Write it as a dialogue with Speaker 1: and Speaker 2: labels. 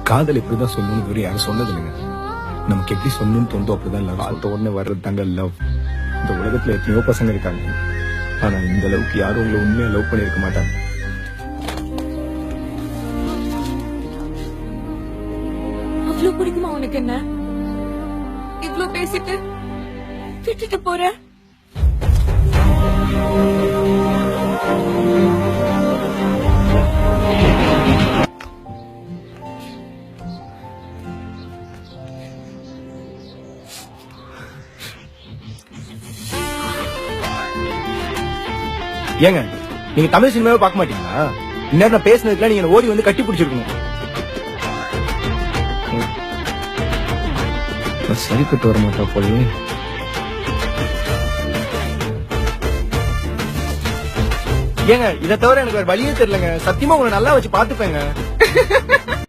Speaker 1: காதல் இப்படிதான் சொல்லணும்னு இவரு யாரும் சொன்னது இல்லைங்க. நமக்கு எப்படி சொல்லணும்னு தோணுதோ அப்படிதான் லவ். பார்த்த உடனே வர்றது தாங்க லவ். இந்த உலகத்துல எத்தனையோ பசங்க இருக்காங்க, ஆனா இந்த அளவுக்கு யாரும் உங்களை உண்மையா லவ் பண்ணிருக்க மாட்டாங்க.
Speaker 2: அவ்வளவு பிடிக்குமா உனக்கு? என்ன இவ்ளோ பேசிட்டு விட்டுட்டு போற?
Speaker 1: ஏங்க நீங்க தமிழ் சினிமாவே பார்க்க மாட்டீங்களா? இந்நேரம் நான் பேசினதுக்குலாம் நீங்க ஓடி வந்து கட்டி பிடிச்சிருக்கணும். சரிப்பட்டு வர மாட்டா போலயே. ஏங்க இதை தவிர எனக்கு வேற வழியே தெரியலங்க. சத்தியமா உங்களை நல்லா வச்சு பாத்துப்பேங்க.